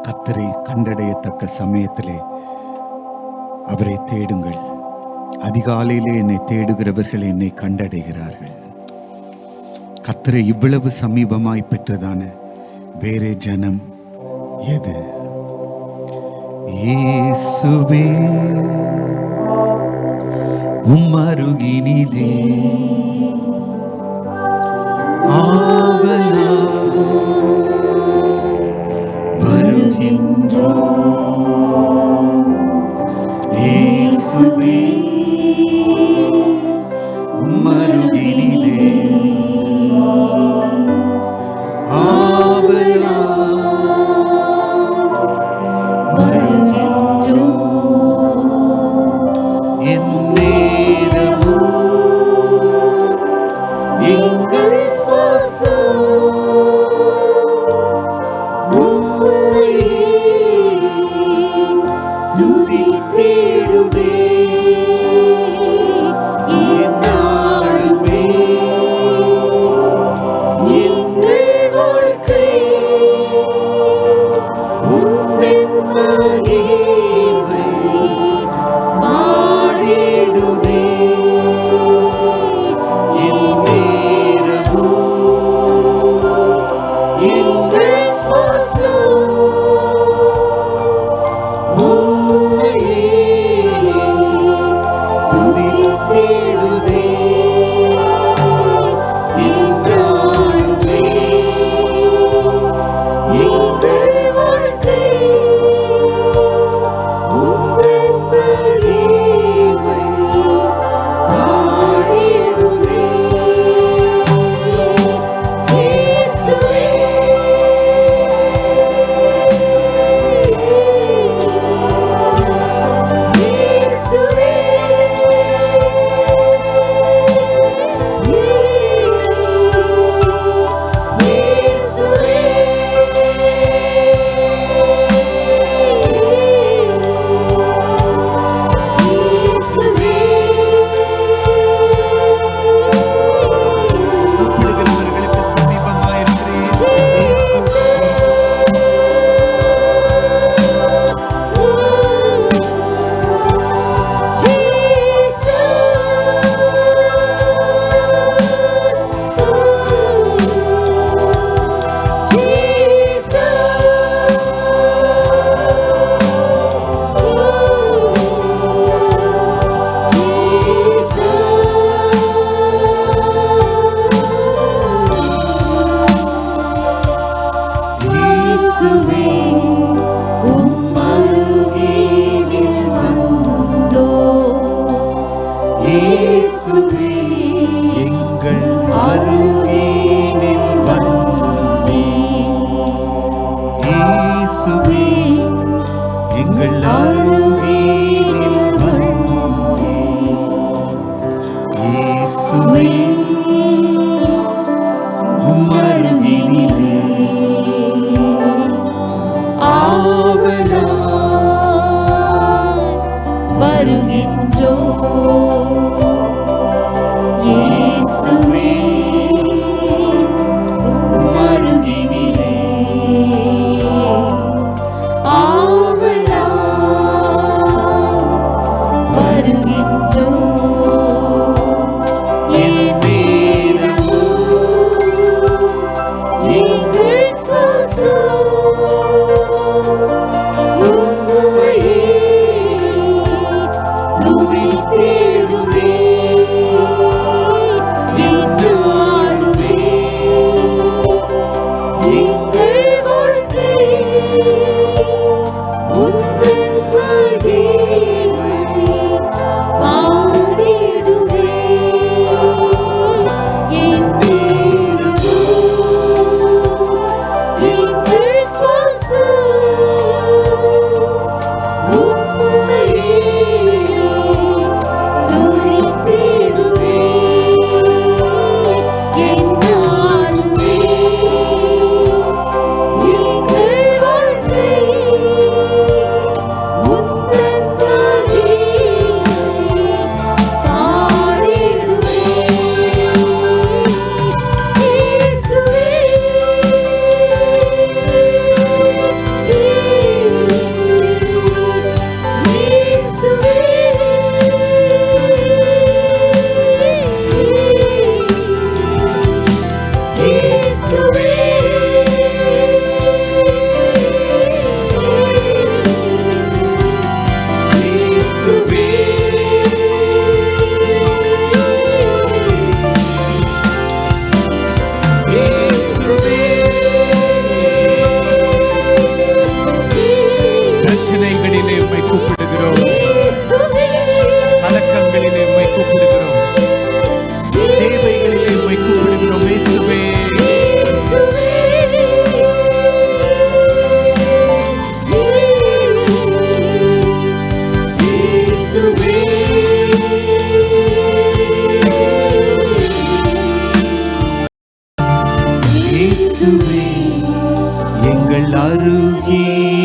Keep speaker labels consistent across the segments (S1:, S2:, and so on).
S1: கர்த்தரை கண்டடையத்தக்க சமயத்திலே அவரை தேடுங்கள். அதிகாலையிலே என்னை தேடுகிறவர்கள் என்னை கண்டடைகிறார்கள். கர்த்தரை இவ்வளவு சமீபமாய் பெற்றதான வேறே ஜனம் எது? இயேசுவே உம்மருகினிலே ஆவலா வருகின்றோம். இயேசுவே உம்மருகினிலே ஆவலா வருகின்றோம். எந்நேரமும் எங்கள் சுவாசம் துதித்திடுவே. எந்நாளுமே எங்கள் வாழ்க்கை உந்தன் மகிமை பாடிடுவே. எந்நேரமும் எங்கள் சுவாசம் துதித்திடுவே. எந்நாளுமே எங்கள் வாழ்க்கை உந்தன் மகிமை பாடிடுவே. இயேசுவே இயேசுவே கூப்பிடுகிறவர்களுக்கு இயேசுவே உம்மருகினில் வந்தோம். இயேசுவே எங்கள் அருகினில் வந்தீர். இயேசுவே எங்கள் அருகினில் வந்தீர். இயேசுவே உம்மருகினிலே
S2: வருகின்றோம். இயேசுவே உம்மருகினிலே ஆவலாய்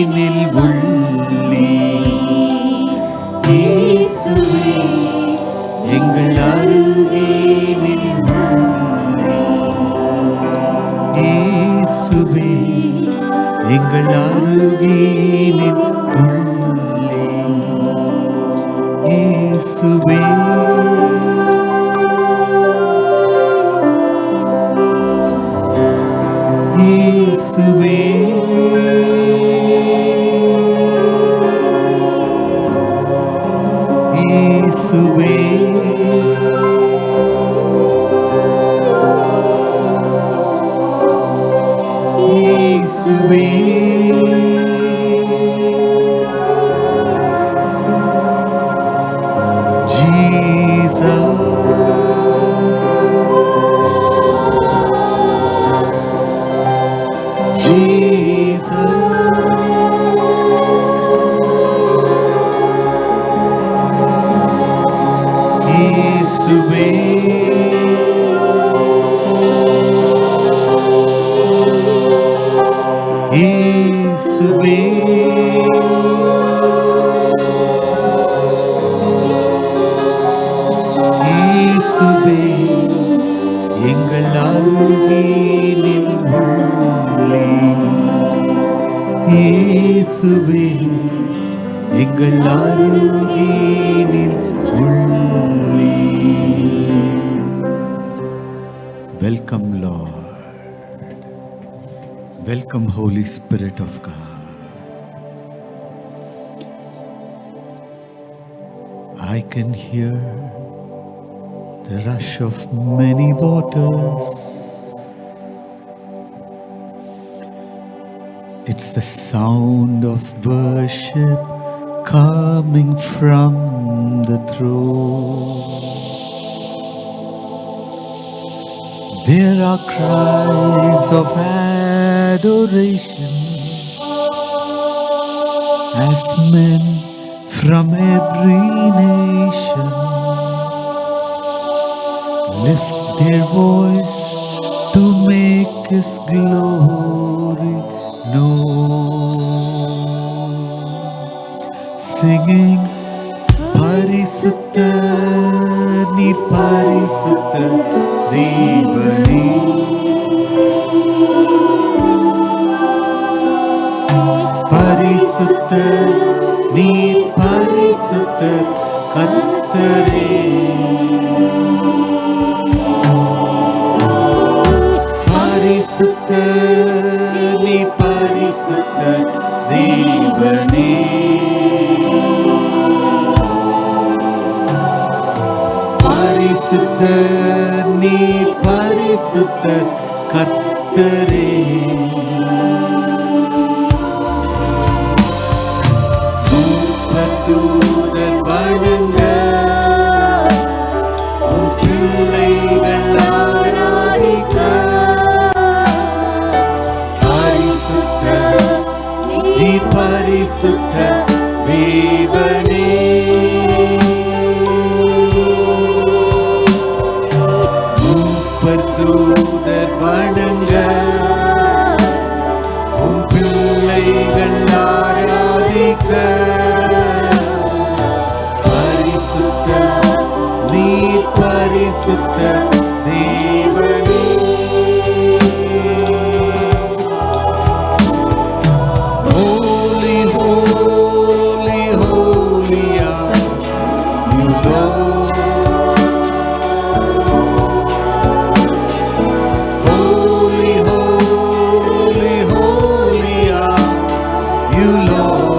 S1: உள்ளே. இயேசுவே எங்கள் அருகினில் உள்ளே. இயேசுவே எங்கள் அருகினில் உள்ளே. இயேசுவே இயேசுவே இயேசுவே இயேசுவே எங்கள் அருகினில் உள்ளே. இயேசுவே எங்கள் அருகினில் உள்ளே. Welcome Lord. Welcome Holy Spirit of God. I can hear the rush of many waters. It's the sound of worship coming from the throne. There are cries of adoration as men from every nation lift their voice to make His glory known, singing Parisutta ni Parisutta Devani. Parisutta ni Parisutta Kattare. Parisutta ni Parisutta Devani. Parisutta ni Parisutta Kattare. தூதர் வணங்க பிள்ளைகள் ஆராதிக்க. பரிசுத்த நீ பரிசுத்த தேவனே. தூதர் வணங்க பிள்ளைகள் ஆராதிக்க. பரிசுத்த தேவனே. Holy, holy, holy are you, Lord. Holy, holy, holy are you, Lord.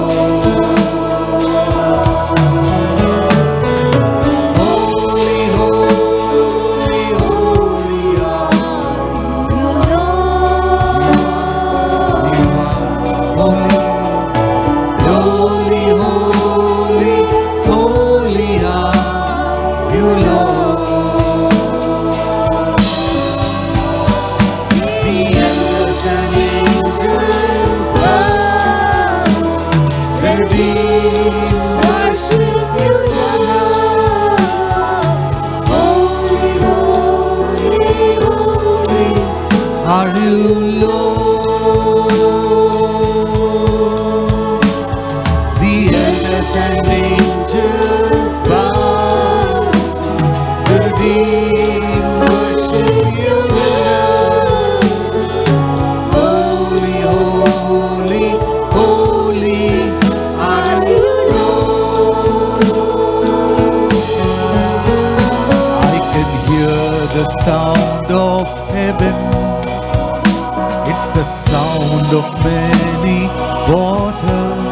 S1: of many waters.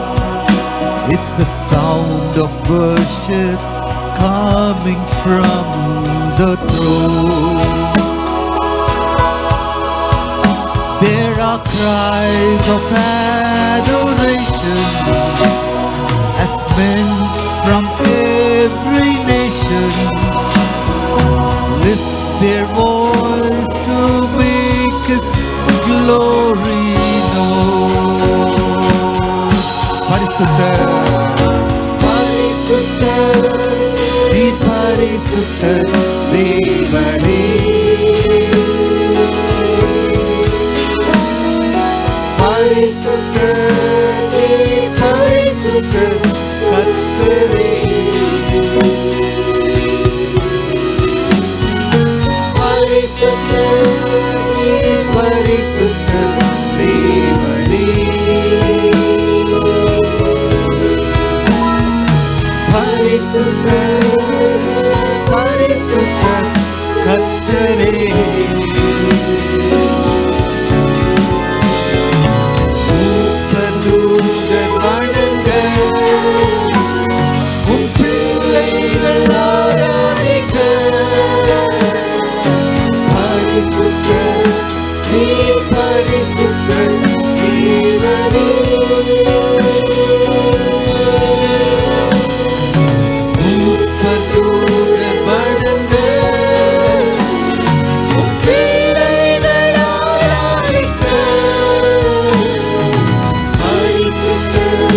S1: It's the sound of worship coming from the throne. There are cries of adoration as men from every nation lift their voice to make His glory known. பரிசுத்தர், பரிசுத்தர், நீ பரிசுத்தர் தேவனே. பரிசுத்தர், நீ பரிசுத்தர் கர்த்தரே. பரிசுத்தர், நீ பரிசுத்தர் தேவனே. பரிசுத்தர், பரிசுத்தர் கர்த்தரே. மூப்பதூதர் வணங்க, உம் பிள்ளைகள் ஆராதிக்க. பரிசுத்தர், நீ பரிசுத்தர் தேவனே. மூப்பதூதர் வணங்க, உம் பிள்ளைகள் ஆராதிக்க. பரிசுத்தர்,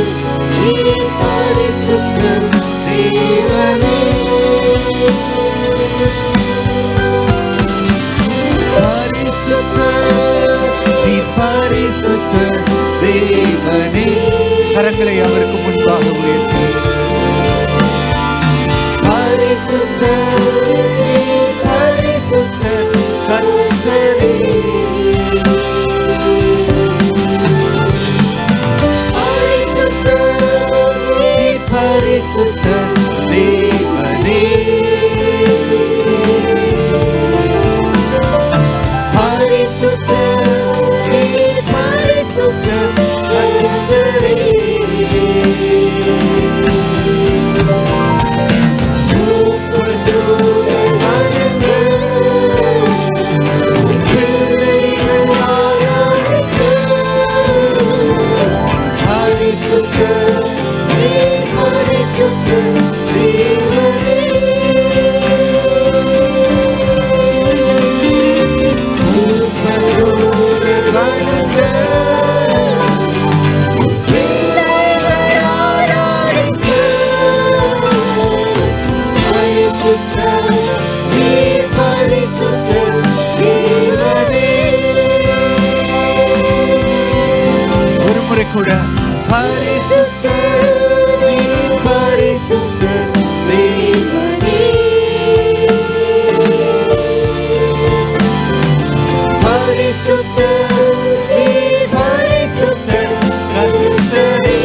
S1: நீ பரிசுத்தர் தேவனே. பரிசுத்தர், நீ பரிசுத்தர் தேவனே. கரங்களை அவருக்கு முன்பாக உயர்த்தி. பரிசுத்தர், நீ பரிசுத்தர் கர்த்தரே. பரிசுத்தர், நீ பரிசுத்தர் தேவனே. பரிசுத்தர், நீ பரிசுத்தர் கர்த்தரே. மூப்பதூதர் வணங்க, உம் பிள்ளைகள் ஆராதிக்க. பரிசுத்தர், நீ பரிசுத்தர் தேவனே. மூப்பதூதர் வணங்க, உம் பிள்ளைகள் ஆராதிக்க. பரிசுத்தர், நீ பரிசுத்தர் தேவனே. ஒரு முறை கூட பரிசுத்தர், நீ பரிசுத்தர் தேவனே. பரிசுத்தர், நீ பரிசுத்தர் கர்த்தரே.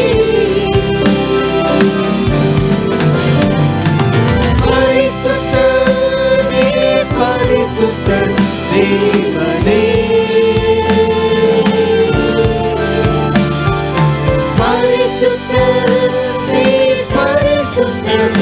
S1: பரிசுத்தர், நீ பரிசுத்தர் தேவனே. பரிசுத்தர், நீ பரிசுத்தர்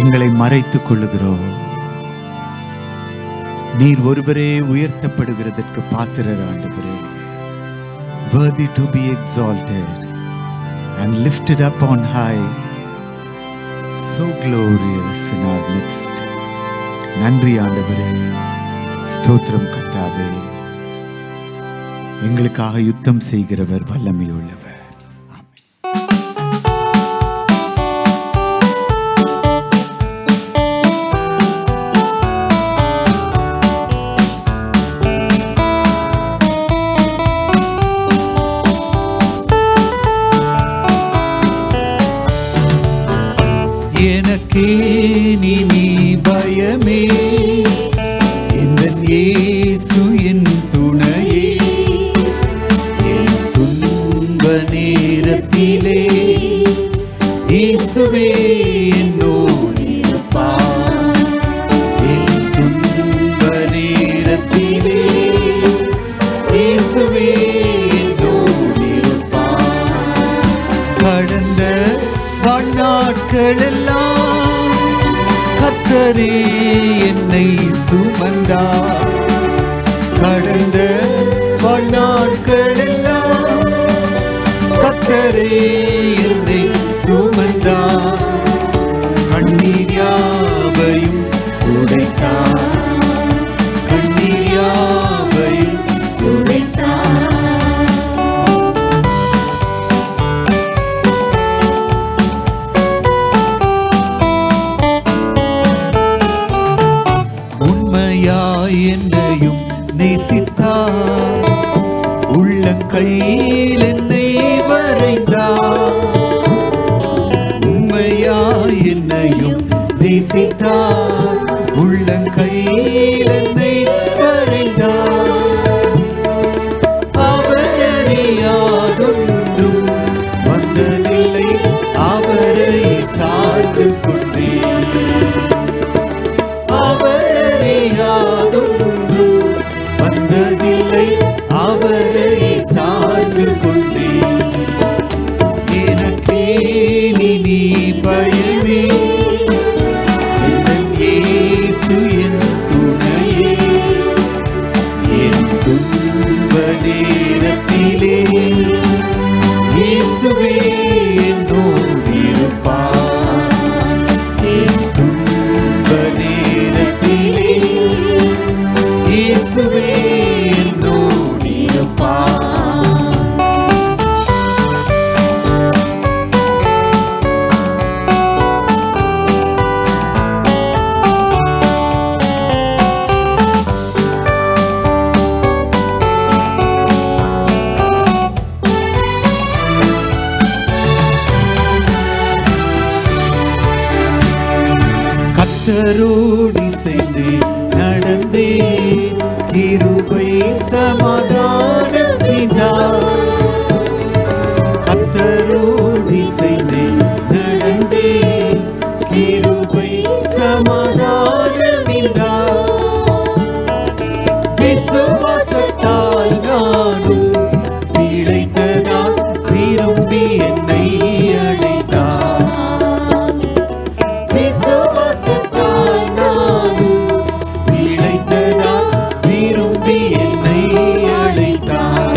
S2: எங்களை மறைத்துக் கொள்ளுகிறோம். நீர் ஒருவரே உயர்த்தப்படுகிறதற்கு பாத்திரர் ஆண்டவரே. Worthy to be exalted and lifted up on high, so glorious in our midst. நன்றி ஆண்டவரே, ஸ்தோத்திரம் கர்த்தாவே. எங்களுக்காக யுத்தம் செய்கிறவர், வல்லமை உள்ளவர்.
S1: எனக்கே நீ பயமே, இந்த இயேசு என் துணையே. என் துன்ப நேரத்திலே இயேசுவே என்னோடு இருப்பார். என் துன்ப நேரத்திலே இயேசுவே என்னோடு இருப்பார். கடந்த வாழ்நாட்கள் எல்லாம் கர்த்தரே என்னை சுமந்தார். கடந்த வாழ்நாட்கள் எல்லாம் கர்த்தரே என்னை சுமந்தார். கண்ணீர் யாவையும் துடைத்தார். கண்ணீர் யாவையும் துடைத்தார். என்னையும் நேசித்தார். உள்ளங்கையில் என்னை வரைந்தார். உண்மையாய் என்னையும் நேசித்தார். உள்ளங்கையில் என்னை வரைந்தார். அவர் அறியாதொன்றும் வந்ததில்லை, அவரை சார்ந்து கொண்டேன். அறியாதொன்றும் வந்ததில்லை, அவரை சார்ந்து கொண்டேன். எனக்கே நீ பயமே, என் இயேசு என் துணையே. என் துன்ப நேரத்திலே இயேசுவே என்னோடு இருப்பார். என் துன்ப நேரத்திலே இயேசுவே என்னோடு இருப்பார். கர்த்தரோடு சேர்ந்து நடந்தே கிருபை சமாதானம் தந்தார். கர்த்தரோடு சேர்ந்து நடந்தே கிருபை சமாதானம் தந்தார். விசுவாசத்தால் நானும் பிழைத்ததால் விரும்பி என்னை அழைத்தார்.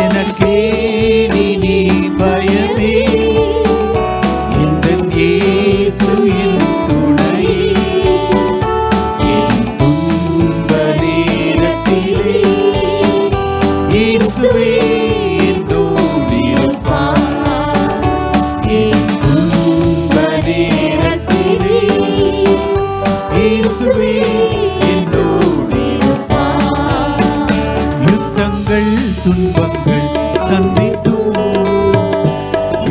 S1: எனக்கே நீ பயமே, இந்த இயேசு என் துணையே. என் துன்ப நேரத்திலே இயேசுவே என்னோடு இருப்பார். என் துன்ப நேரத்திலே இயேசுவே என்னோடு இருப்பார். யுத்தங்கள் துன்பங்கள் சந்தித்தும்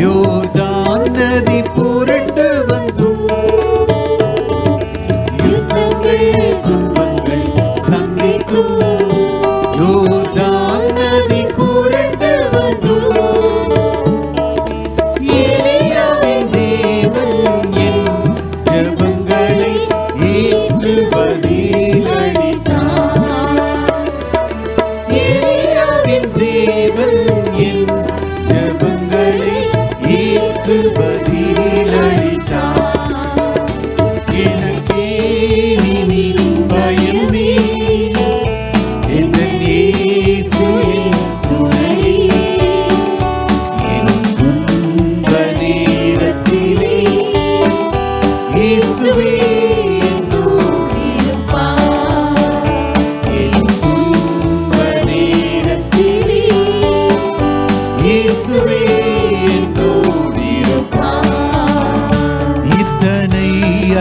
S1: யோர்தான் நதி புரண்டு வந்தும். யுத்தங்கள் துன்பங்கள் சந்தித்தும் யோர்தான் நதி புரண்டு வந்தும். எலியாவின் தேவன் என் ஜெபங்களை ஏற்று பதிலளித்தார். எலியாவின் தேவன் என் ஜெபங்களை ஏற்று பதிலளித்தார். இயேசுவே என்னோடு இருப்பார்.
S2: இத்தனை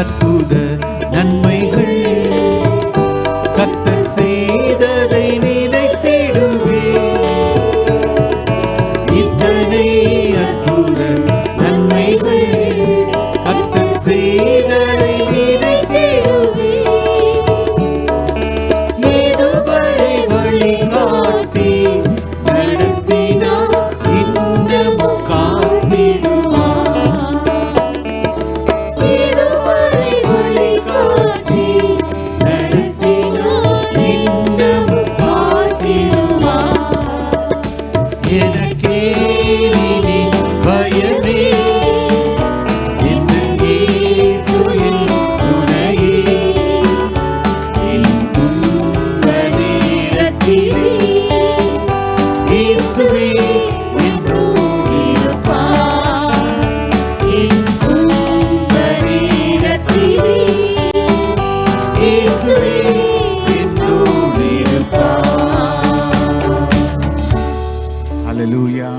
S2: அற்புத நன்மைகள் கர்த்தர் செய்ததை நினைத்திடுவேன். இத்தனை அற்புத நன்மைகள் கர்த்தர் செய்ததை நினைத்திடுவேன். இதுவரை வழிகாட்டி நடத்தினார், இன்னமும் காத்திடுவார்.
S1: இதுவரை வழிகாட்டி நடத்தினார், இன்னமும் காத்திடுவார்.
S2: எனக்கே இனி பயமே, என் இயேசு என் துணையே.
S1: என் துன்ப நேரத்திலே இயேசுவே என்னோடு இருப்பார். என் துன்ப நேரத்திலே இயேசுவே என்னோடு இருப்பார்.
S2: ஹல்லேலூயா.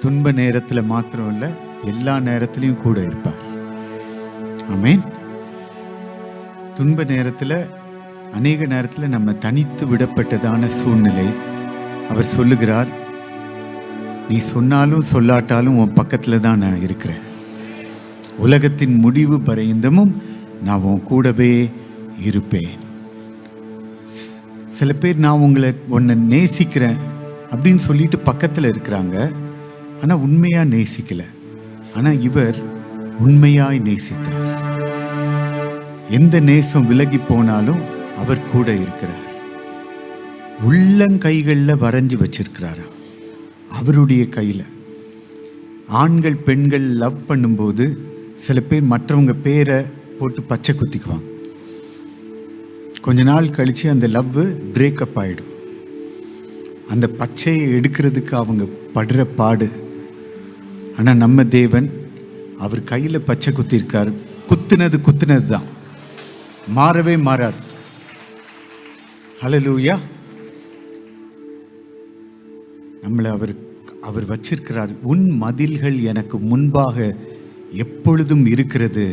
S2: துன்ப நேரத்துல மாத்திரம் இல்ல, எல்லா நேரத்திலையும் கூட இருப்பார். ஆமென். துன்ப நேரத்துல அநேக நேரத்துல நம்ம தனித்து விடப்பட்டதான சூழ்நிலை, அவர் சொல்லுகிறார், நீ சொன்னாலும் சொல்லாட்டாலும் உன் பக்கத்துல தான் நான் இருக்கிறேன். உலகத்தின் முடிவு பரியந்தமும் நான் உன் கூடவே இருப்பேன். சில பேர் நான் உன்னை நேசிக்கிறேன் அப்படின்னு சொல்லிட்டு பக்கத்துல இருக்கிறாங்க, ஆனா உண்மையா நேசிக்கல. ஆனா இவர் உண்மையாய் நேசித்தார். எந்த நேசம் விலகி போனாலும் அவர் கூட இருக்கிறார். உள்ளங்கைகள்ல வரைஞ்சு வச்சிருக்கிறாரா அவருடைய கையில. ஆண்கள் பெண்கள் லவ் பண்ணும்போது சில பேர் மற்றவங்க பேரை போட்டு பச்சை குத்திக்குவாங்க. கொஞ்ச நாள் கழிச்சு அந்த லவ் பிரேக்கப் ஆயிடும். அந்த பச்சையை எடுக்கிறதுக்கு அவங்க படுற பாடு. ஆனா நம்ம தேவன் அவர் கையில பச்சை குத்திருக்காரு. குத்துனது தான், மாறவே மாறாது. ஹல்லேலூயா. நம்மளை அவர் வச்சிருக்கிறார். உன் மதில்கள் எனக்கு முன்பாக எப்பொழுதும் இருக்கிறது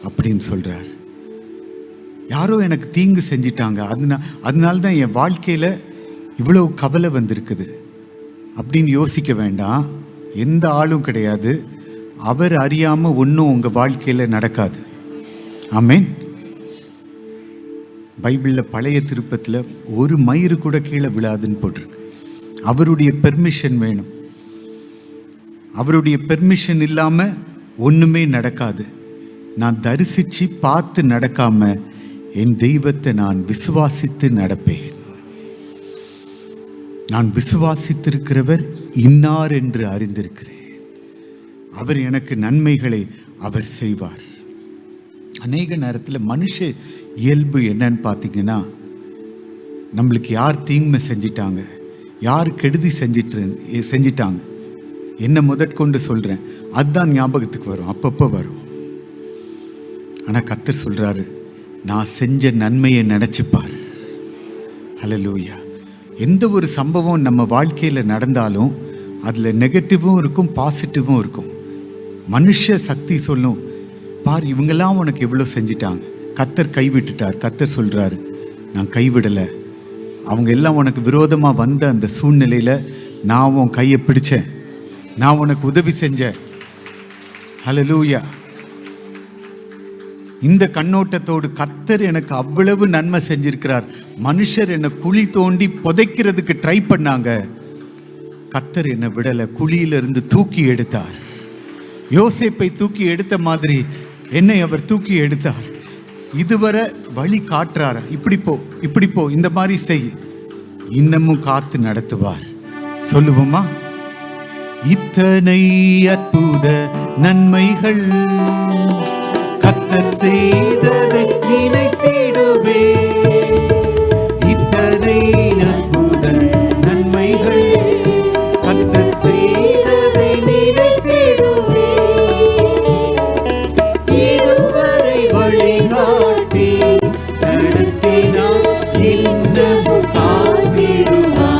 S2: அப்படின்னு சொல்றார். யாரோ எனக்கு தீங்கு செஞ்சிட்டாங்க, அதனால தான் என் வாழ்க்கையில இவ்வளவு கவலை வந்திருக்குது அப்படின்னு யோசிக்க வேண்டாம். எந்த ஆளும் கிடையாது. அவர் அறியாம ஒன்றும் உங்க வாழ்க்கையில நடக்காது. ஆமென். பைபிள்ல பழைய திருப்பத்துல ஒரு மயிறு கூட கீழே விழாதுன்னு போட்டிருக்கு. அவருடைய பெர்மிஷன் வேணும். அவருடைய பெர்மிஷன் இல்லாம ஒண்ணுமே நடக்காது. நான் தரிசிச்சு பார்த்து நடக்காம என் தெய்வத்தை நான் விசுவாசித்து நடப்பேன். நான் விசுவாசித்திருக்கிறவர் இன்னார் என்று அறிந்திருக்கிறேன். அவர் எனக்கு நன்மைகளை அவர் செய்வார். அநேக நேரத்தில் மனுஷ இயல்பு என்னன்னு பார்த்தீங்கன்னா, நம்மளுக்கு யார் தீங்மை செஞ்சிட்டாங்க, யார் கெடுதி செஞ்சிட்டாங்க, என்ன முதற்கொண்டு சொல்றேன், அதுதான் ஞாபகத்துக்கு வரும், அப்பப்போ வரும். ஆனால் கர்த்தர் சொல்றாரு, நான் செஞ்ச நன்மையை நினைச்சுப்பார். ஹல்லேலூயா. எந்த ஒரு சம்பவம் நம்ம வாழ்க்கையில் நடந்தாலும் அதில் நெகட்டிவும் இருக்கும், பாசிட்டிவும் இருக்கும். மனுஷ சக்தி சொல்லும், பார் இவங்கெல்லாம் உனக்கு எவ்வளோ செஞ்சிட்டாங்க, கர்த்தர் கைவிட்டுட்டார். கர்த்தர் சொல்றாரு, நான் கைவிடலை. அவங்க எல்லாம் உனக்கு விரோதமாக வந்த அந்த சூழ்நிலையில் நான் உன் கையை பிடிச்சேன், நான் உனக்கு உதவி செஞ்சேன். ஹல்லேலூயா. இந்த கண்ணோட்டத்தோடு கர்த்தர் எனக்கு அவ்வளவு நன்மை செஞ்சிருக்கிறார். மனுஷர் என்னை குழி தோண்டி புதைக்கிறதுக்கு ட்ரை பண்ணாங்க, கர்த்தர் என்னை விடலை, குழியிலிருந்து தூக்கி எடுத்தார். யோசேப்பை தூக்கி எடுத்த மாதிரி என்னை அவர் தூக்கி எடுத்தார். இதுவரை வழி காட்டுறார், இப்படி போ, இந்த மாதிரி செய், இன்னமும் காத்து நடத்துவார். சொல்லுவோமா? இத்தனை அற்புத நன்மைகள் கர்த்தர் செய்ததை நினைத்திடுவே. இத்தனை அற்புத நன்மைகள் கர்த்தர் செய்ததை நினைத்திடுவே. இதுவரை வழிகாட்டி நடத்தினார், இன்னமும் காத்திடுவார்.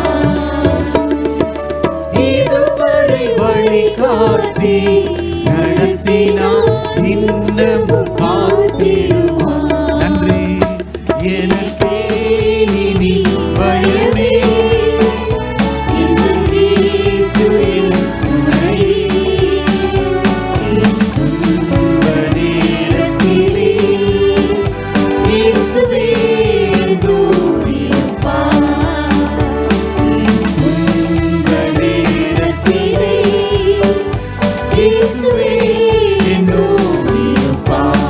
S2: நடத்தினார் இன்னமும் காத்திடுவார். நன்றி எனக்கே இனி பயமே இயேசுவின் துணை. என் துன்ப நேரத்திலே இயேசுவே என்னோடு இருப்பார். என் துன்ப நேரத்திலே இயேசுவே என்னோடு இருப்பார்.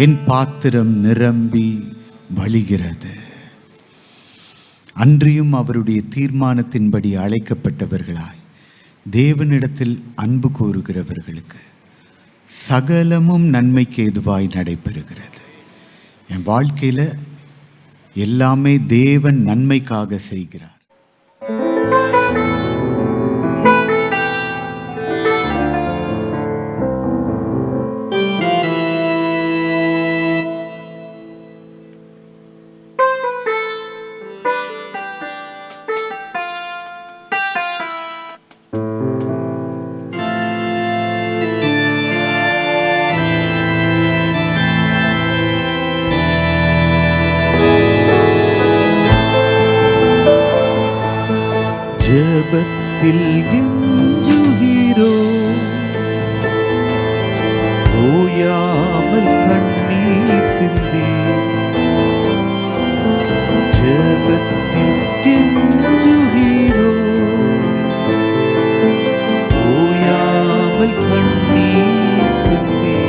S2: என் பாத்திரம் நிரம்பி வழிகிறது. அன்றியும் அவருடைய தீர்மானத்தின்படி அழைக்கப்பட்டவர்களாய் தேவனிடத்தில் அன்பு கூறுகிறவர்களுக்கு சகலமும் நன்மைக்கு ஏதுவாய் நடைபெறுகிறது. என் வாழ்க்கையில் எல்லாமே தேவன் நன்மைக்காக செய்கிறார். ஜெபத்தில் கெஞ்சுகிறோ, ஓயாமல் கண்ணீர் சிந்தி. ஜெபத்தில் கெஞ்சுகிறோ, ஓயாமல் கண்ணீர் சிந்தி.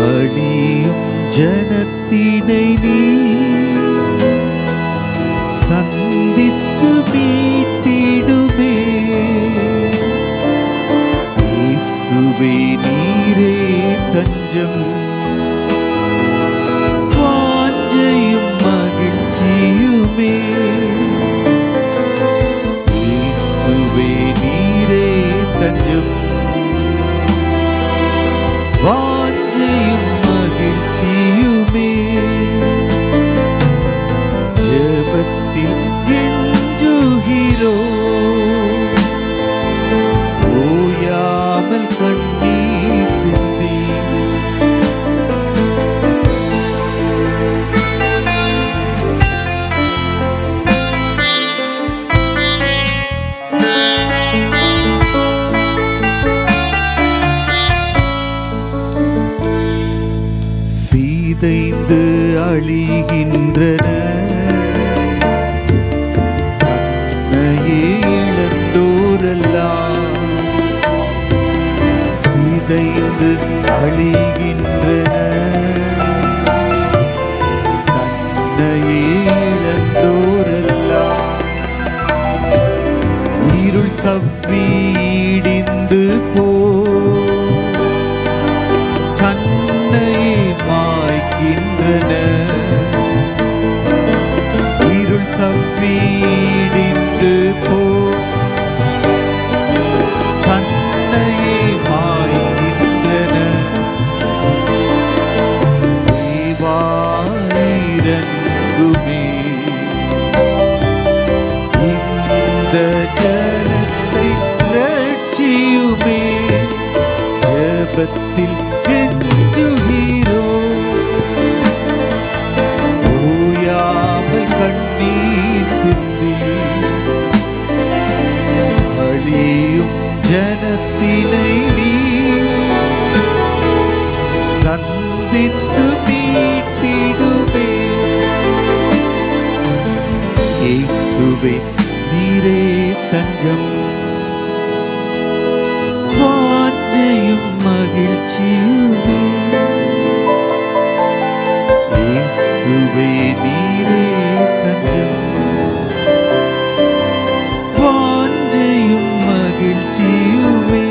S2: அழியும் ஜனத்தினை நீ சந்தித்து மீட்டிடுமே. இயேசுவே நீரே தஞ்சம், வாஞ்சையும் மகிழ்ச்சியுமே. இயேசுவே நீரே தஞ்சம், வாஞ்சையும் மகிழ்ச்சியுமே. ஜெபத்தில் கெஞ்சுகிறோ, ஓயாமல் கண்ணீர் சிந்தி. சீதைந்து அழிகின்றன, இழந்தோரெல்லாம் சிதைந்து அழிகின்றன. தன்னையே இழந்தோரெல்லாம் இருள் தப்பி இடிந்து போ, தன்னையே மாய்க்கின்றன. இருள் தப்பி இடிந்து போ, தன்னையே மாய்க்கின்றன. தேவாயிரங்குமே இந்த ஜனத்தின் ரட்சியுமே. ஜெபத்தில் கெஞ்சுகிறோ, ஓயாமல் கண்ணீர் சிந்தி. அழியும் ஜனத்தினை நீ சந்தித்து மீட்டிடுமே. இயேசுவே நீரே தஞ்சம், வாஞ்சையும் மகிழ்ச்சியுமே. இயேசுவே நீரே தஞ்சம், வாஞ்சையும் மகிழ்ச்சியுமே.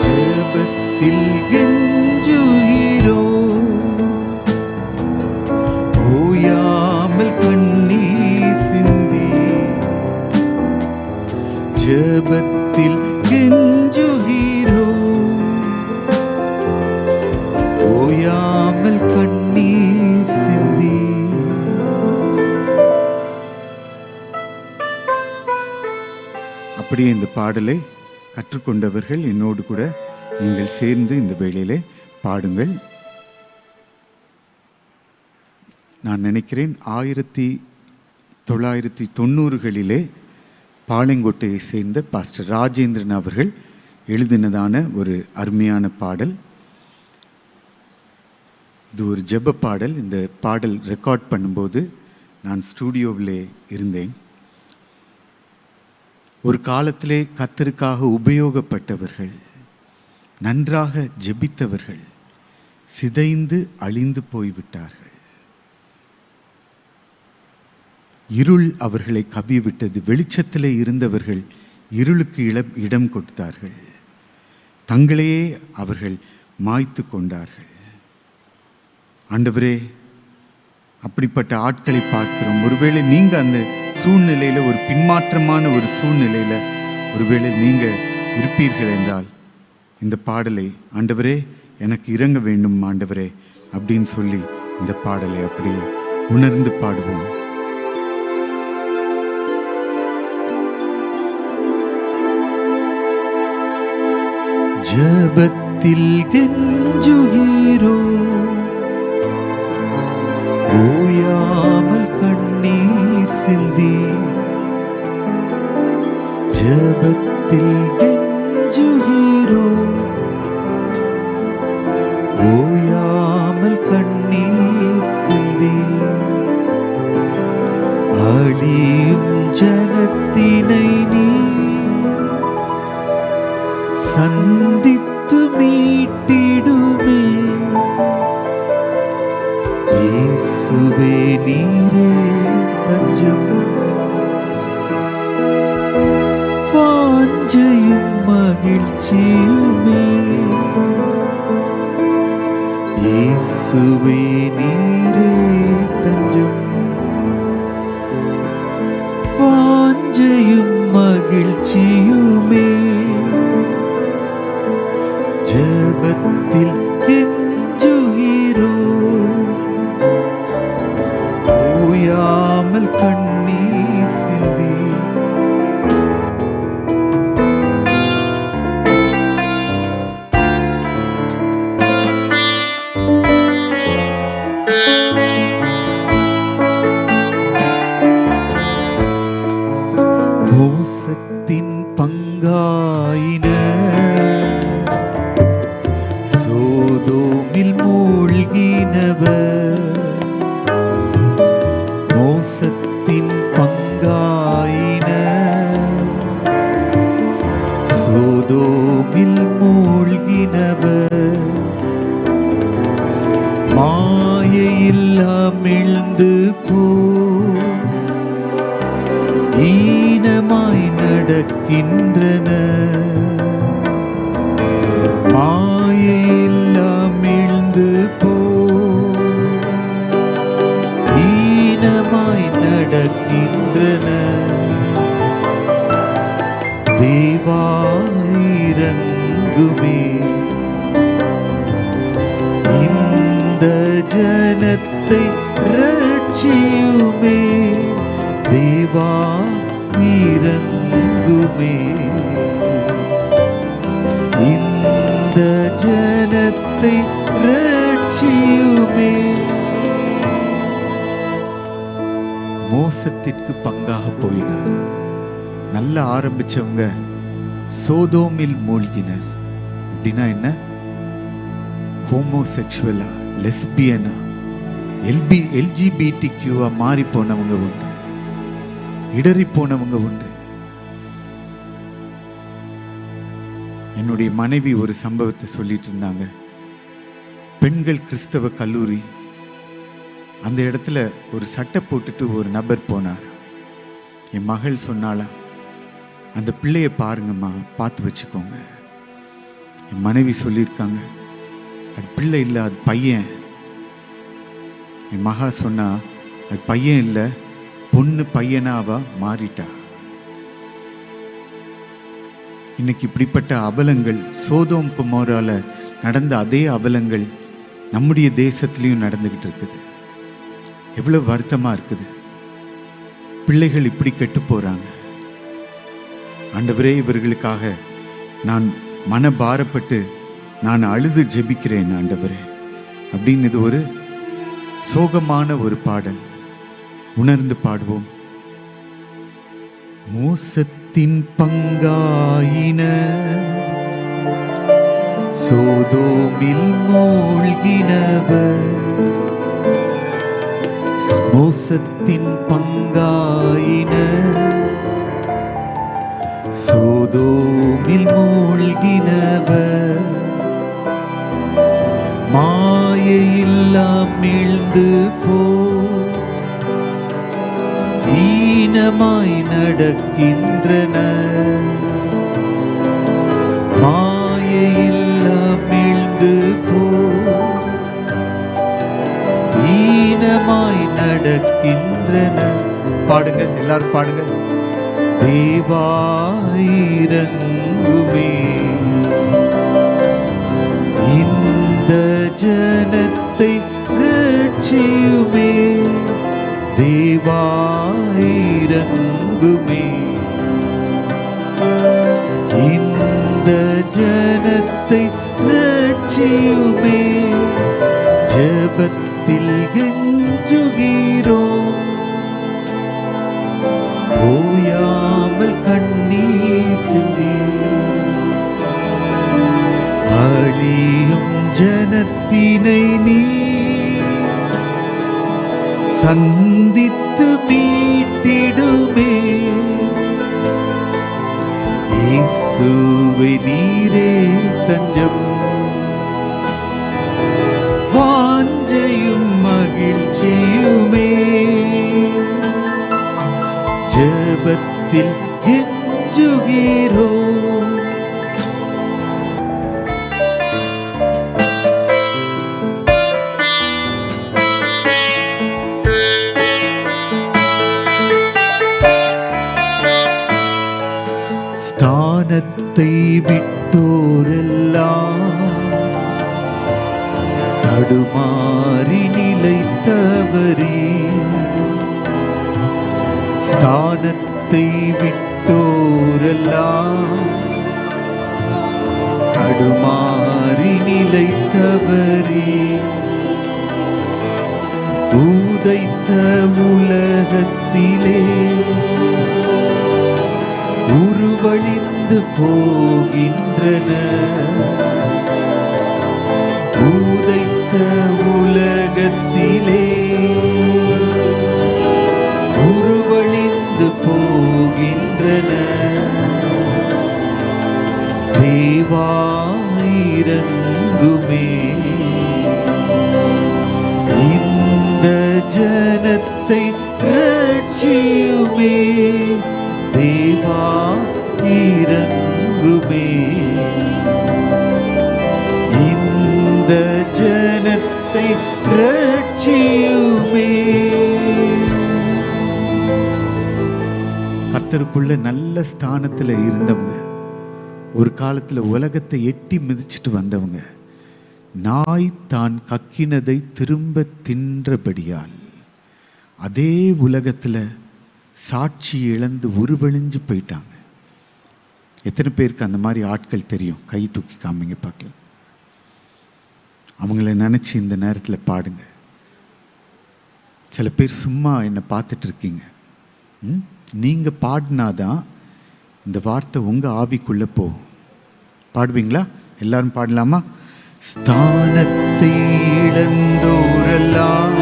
S2: ஜெபத்தில் கெஞ்சுகிறோ, ஓயாமல் கண்ணீர் சிந்தி. ஜெபத்தில் கெஞ்சுகிறோ, ஓயாமல் கண்ணீர் சிந்தி. அப்படியே இந்த பாடலை கற்றுக்கொண்டவர்கள் என்னோடு கூட நீங்கள் சேர்ந்து இந்த வேளையிலே பாடுங்கள். நான் நினைக்கிறேன் 1990களிலே பாளையங்கோட்டையை சேர்ந்த பாஸ்டர் ராஜேந்திரன் அவர்கள் எழுதினதான ஒரு அருமையான பாடல். இது ஒரு ஜெப பாடல். இந்த பாடல் ரெக்கார்ட் பண்ணும்போது நான் ஸ்டூடியோவிலே இருந்தேன். ஒரு காலத்திலே கர்த்தருக்காக உபயோகப்பட்டவர்கள், நன்றாக ஜெபித்தவர்கள் சிதைந்து அழிந்து போய்விட்டார்கள். இருள் அவர்களை கவ்விவிட்டது. வெளிச்சத்திலே இருந்தவர்கள் இருளுக்கு இடம் கொடுத்தார்கள். தங்களையே அவர்கள் மாய்த்து கொண்டார்கள். ஆண்டவரே, அப்படிப்பட்ட ஆட்களை பார்க்கிறோம். ஒருவேளை நீங்க அந்த சூழ்நிலையில, ஒரு பின்மாற்றமான ஒரு சூழ்நிலையில ஒருவேளை நீங்க இருப்பீர்கள் என்றால், இந்த பாடலை, ஆண்டவரே எனக்கு இறங்க வேண்டும் ஆண்டவரே அப்படின்னு சொல்லி இந்த பாடலை அப்படியே உணர்ந்து பாடுவோம். ஜபத்தில் கெஞ்சுகிறோ, ஓயாமல் கண்ணீர் சிந்தி. ஜபத்தில் கெஞ்சுகிறோ, ஓயாமல் கண்ணீர் சிந்தி. அழியும் ஜனத்தினை நீ சந்தித்து மீட்டிடுமே. இயேசுவே நீரே தஞ்சம், வாஞ்சையும் மகிழ்ச்சியுமே. இயேசுவே நீரே தஞ்சம், வாஞ்சையும் மகிழ்ச்சியுமே. ஜபத்தில் கெஞ்சுகிறோ, ஓயாமல் கண்ணீர் சிந்தி. மோசத்தின் பங்காயின சோதோமில் மூழ்கினவர். மோசத்தின் பங்காயின சோதோமில் மூழ்கினவர். மாயையில் அமிழ்ந்து போ, ஈனமாய் நடக்கின்றன. மாயையில் அமிழ்ந்து போ, ஈனமாய் நடக்கின்றன. தேவா இரங்குமே, இந்த ஜனத்தை ரட்சியுமே. தேவா இரங்குமே, இந்த ஜனத்தை ரட்சியுமே. மோசத்திற்கு பங்காக போயினார். நல்லா ஆரம்பிச்சவங்க சோதோமில் மூழ்கினர். அப்படின்னா என்ன? ஹோமோசெக்சுவலா, லெஸ்பியனா, எல்ஜிபிடிக்யூவா மாறி போனவங்க உண்டு, இடறி போனவங்க உண்டு. என்னுடைய மனைவி ஒரு சம்பவத்தை சொல்லிட்டு இருந்தாங்க. பெண்கள் கிறிஸ்தவ கல்லூரி, அந்த இடத்துல ஒரு சட்டை போட்டுட்டு ஒரு நபர் போனார். என் மகள் சொன்னாளா, அந்த பிள்ளைய பாருங்கம்மா, பார்த்து வச்சுக்கோங்க. என் மனைவி சொல்லியிருக்காங்க, அது பிள்ளை இல்லை, அது பையன். என் மகா சொன்னா, அது பையன் இல்லை, பொண்ணு பையனா அவ மாறிட்டா. இன்னைக்கு இப்படிப்பட்ட அவலங்கள், சோதோம் குமோரால நடந்த அதே அவலங்கள் நம்முடைய தேசத்திலையும் நடந்துகிட்டு இருக்குது. எவ்வளவு வருத்தமா இருக்குது. பிள்ளைகள் இப்படி கெட்டு போறாங்க. ஆண்டவரே, இவர்களுக்காக நான் மனபாரப்பட்டு நான் அழுது ஜெபிக்கிறேன் ஆண்டவரே அப்படின்னு. இது ஒரு சோகமான ஒரு பாடல். உணர்ந்து பாடுவோம். மோசத்தின் பங்காயின சோதோமில் மூழ்கினவர். மோசத்தின் பங்காயின சோதோமில் மூழ்கினவர். மாயையெல்லாம் மீழ்ந்து போ, ஈனமாய் நடக்கின்றன. மாயையெல்லாம் மீழ்ந்து போ, ஈனமாய் நடக்கின்றன. பாடுங்க, எல்லாரும் பாடுங்க. தேவா இரங்குமே, இந்த ஜனத்தை ரட்சியுமே. தேவா இரங்குமே, இந்த ஜனத்தை ரட்சியுமே. ஜெபத்தில் கெஞ்சுகிறோம், ஓயாமல் கண்ணீர் சிந்தி. அழியும் ஜனத்தினை நீ சந்தித்து மீட்டிடுமே. இயேசுவே நீரே தஞ்சம், வாஞ்சையும் மகிழ்ச்சியுமே. ஜெபத்தில் கெஞ்சுகிறோம். ஸ்தானத்தை விட்டோரெல்லாம் தடுமாறி நிலைத்தவரே. ஸ்தானத்தை விட்டோரெல்லாம் தடுமாறி நிலைத்தவரே. உதைத்த உலகத்திலே உருவழிந்து போகின்றன. உதைத்த உலகத்திலே உருவழிந்து போகின்றன. தேவா இரங்குமே, இந்த ஜனத்தை ரட்சியுமே. தேவா இரங்குமே, இந்த ஜனத்தை ரட்சியுமே. கர்த்தருக்குள்ள நல்ல ஸ்தானத்துல இருந்தவங்க, ஒரு காலத்துல உலகத்தை எட்டி மிதிச்சிட்டு வந்தவங்க, நாய் தான் கக்கினதை திரும்ப தின்றபடியால் அதே உலகத்துல சாட்சி இழந்து உருவழிஞ்சு போயிட்டாங்க. எத்தனை பேருக்கு அந்த மாதிரி ஆட்கள் தெரியும்? கை தூக்கி காமிங்க பார்க்கலாம். அவங்கள நினச்சி இந்த நேரத்தில் பாடுங்க. சில பேர் சும்மா என்னை பார்த்துட்டு இருக்கீங்க. நீங்கள் பாடினாதான் இந்த வார்த்தை உங்கள் ஆவிக்குள்ளே போகும். பாடுவீங்களா? எல்லாரும் பாடலாமா? ஸ்தானத்தை இழந்தோரெல்லாம்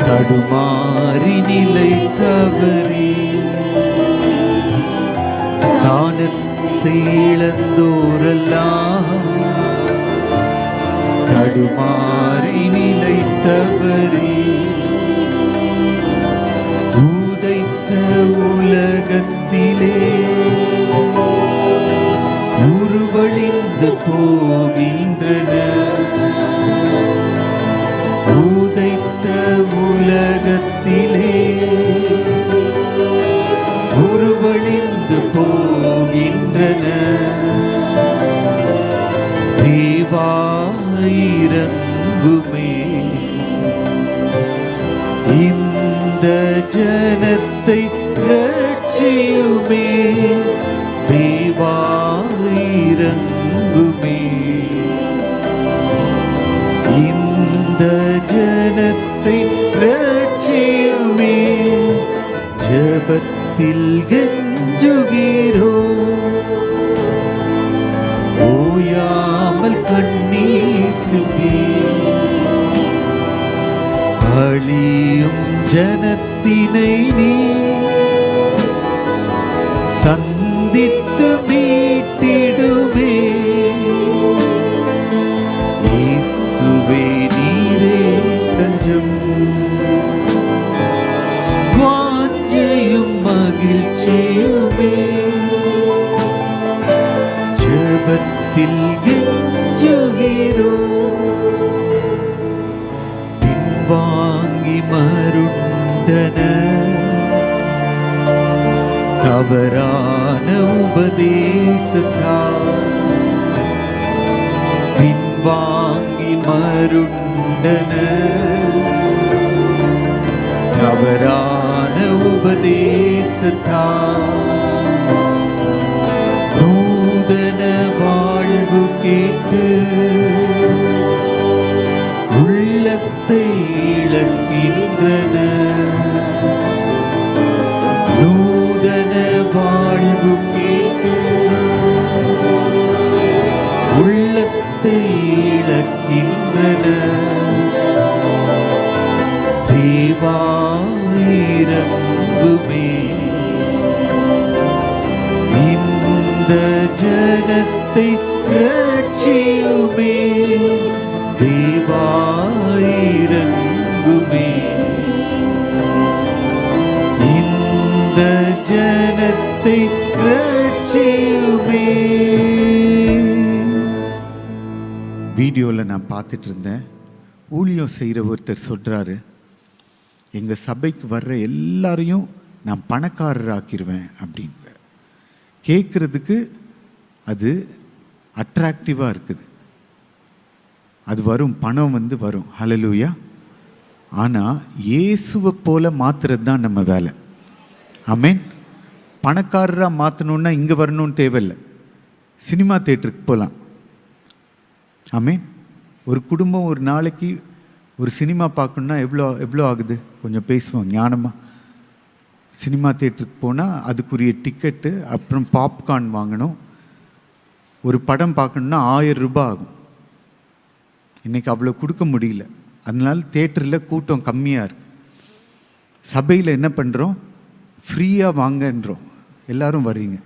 S2: தடுமாறி நிலைத்தவரே. ஸ்தானத்தை இழந்தோரெல்லாம் தடுமாறி நிலைத்தவரே. உதைத்த உலகத்திலே உருவழிந்து போகின்றன. உதைத்த உலகத்திலே உருவழிந்து போகின்றன. தேவா இரங்குமே, இந்த ஜனத்தை ரட்சியுமே. தேவா இரங்குமே, இந்த ஜனத்தை ரட்சியுமே. ஜெபத்தில் கெஞ்சுகிறோம், ஓயாமல் கண்ணீர் சிந்தி. அழியும் ஜனத்தினை நீ சந்தித்து மீட்டிடுமே. ஜெபத்தில் கெஞ்சுகிறோம், பின்வாங்கி மருண்டன தவறான உபதேசத்தால், பின்வாங்கி மருண்டன தவறான உபதேசத்தால், நூதன வாழ்வு கேட்டு உள்ளத்தை இழக்கின்றன, நூதன வாழ்வு கேட்டு உள்ளத்தை இழக்கின்றன. தேவா இரங்குமே, இந்த ஜனத்தை ரட்சியுமே. தேவா இரங்குமே, இந்த ஜனத்தை ரட்சியுமே. வீடியோவில் நான் பார்த்துட்டு இருந்தேன், ஊழியம் செய்கிற ஒருத்தர் சொல்கிறாரு, எங்கள் சபைக்கு வர்ற எல்லாரையும் நான் பணக்காரராக்கிடுவேன் அப்படின்னு. கேட்குறதுக்கு அது அட்ராக்டிவாக இருக்குது, அது வரும், பணம் வரும். ஹல்லேலூயா. ஆனால் இயேசுவை போல மாற்றுறது தான் நம்ம வேலை. ஆமென். பணக்காரராக மாற்றணுன்னா இங்கே வரணும்னு தேவையில்லை, சினிமா தேட்டருக்கு போகலாம். ஆமென். ஒரு குடும்பம் ஒரு நாளைக்கு ஒரு சினிமா பார்க்கணுன்னா எவ்வளோ ஆகுது? கொஞ்சம் பேசுவோம் ஞானமாக. சினிமா தேட்டருக்கு போனால் அதுக்குரிய டிக்கெட்டு, அப்புறம் பாப்கார்ன் வாங்கணும். ஒரு படம் பார்க்கணுன்னா 1000 ரூபாய் ஆகும். இன்றைக்கி அவ்வளோ கொடுக்க முடியல, அதனால தேட்டரில் கூட்டம் கம்மியாக இருக்கு. சபையில் என்ன பண்ணுறோம்? ஃப்ரீயாக வாங்கன்றோம், எல்லாரும் வர்றீங்க.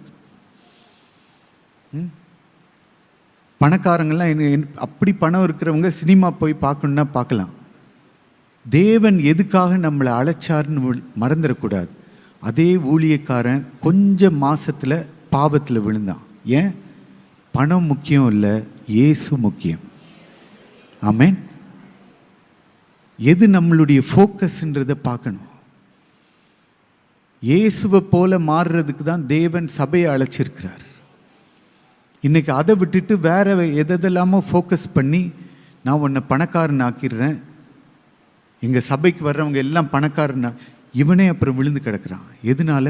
S2: பணக்காரங்கள்லாம் அப்படி பணம் இருக்கிறவங்க சினிமா போய் பார்க்கணுன்னா பார்க்கலாம். தேவன் எதுக்காக நம்மளை அழைச்சார்னு மறந்துடக்கூடாது. அதே ஊழியக்காரன் கொஞ்சம் மாசத்துல பாவத்தில் விழுந்தான். ஏன்? பணம் முக்கியம் இல்லை, இயேசு முக்கியம். ஆமென். எது நம்மளுடைய ஃபோக்கஸ்ன்றதை பார்க்கணும். இயேசுவை போல மாறுறதுக்கு தான் தேவன் சபையை அழைச்சிருக்கிறார். இன்னைக்கு அதை விட்டுட்டு வேற எதெல்லாமோ ஃபோக்கஸ் பண்ணி நான் உன்னை பணக்காரன் ஆக்கிடுறேன், எங்கள் சபைக்கு வர்றவங்க எல்லாம் பணக்காரனா, இவனே அப்புறம் விழுந்து கிடக்கிறான். எதனால?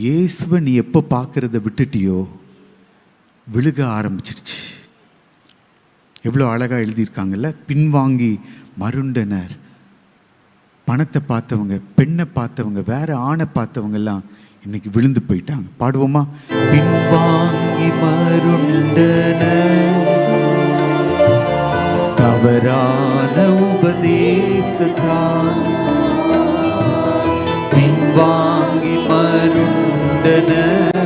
S2: இயேசுவை நீ எப்போ பார்க்கறத விட்டுட்டியோ விழுக ஆரம்பிச்சிருச்சு. எவ்வளோ அழகாக எழுதியிருக்காங்கல்ல, பின்வாங்கி மருண்டனர். பணத்தை பார்த்தவங்க, பெண்ணை பார்த்தவங்க, வேற ஆணை பார்த்தவங்கெல்லாம் இன்னைக்கு விழுந்து போயிட்டாங்க. பாடுவோமா? பின்வாங்கி மருண்டனர் தவறான உபதேசத்தால், பின்வாங்கி மருண்டனர்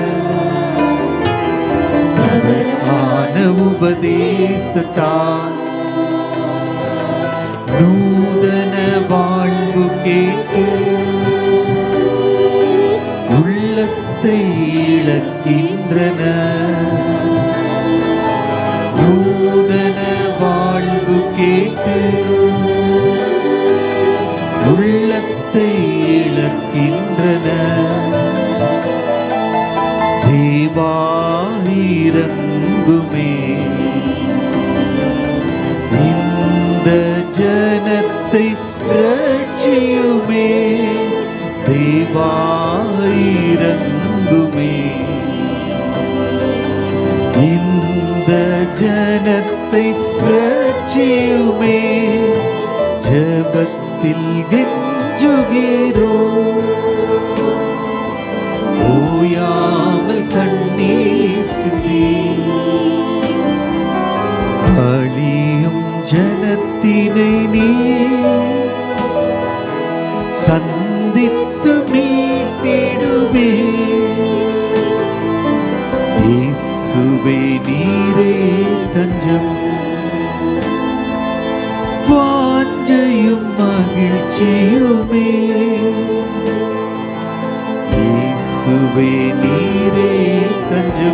S2: தவறான உபதேசத்தால், நூதன வாழ்வு கேட்டு உள்ளத்தை இழக்கின்றன, நூதன வாழ்வு கேட்டு உள்ளத்தை இழக்கின்றன. தேவா இரங்குமே, இந்த ஜனத்தை ரட்சியுமே. தேவா இரங்குமே, இந்த ஜனத்தை ரட்சியுமே. ஜெபத்தில் கெஞ்சுகிறோம், ஓயாமல் கண்ணீர் சிந்தி, அழியும் ஜனத்தினை நீ சந்தித்து மீட்டிடுவே. இயேசுவே நீரே தஞ்சம், வாஞ்சையும் மகிழ்ச்சியுமே. இயேசுவே நீரே தஞ்சம்,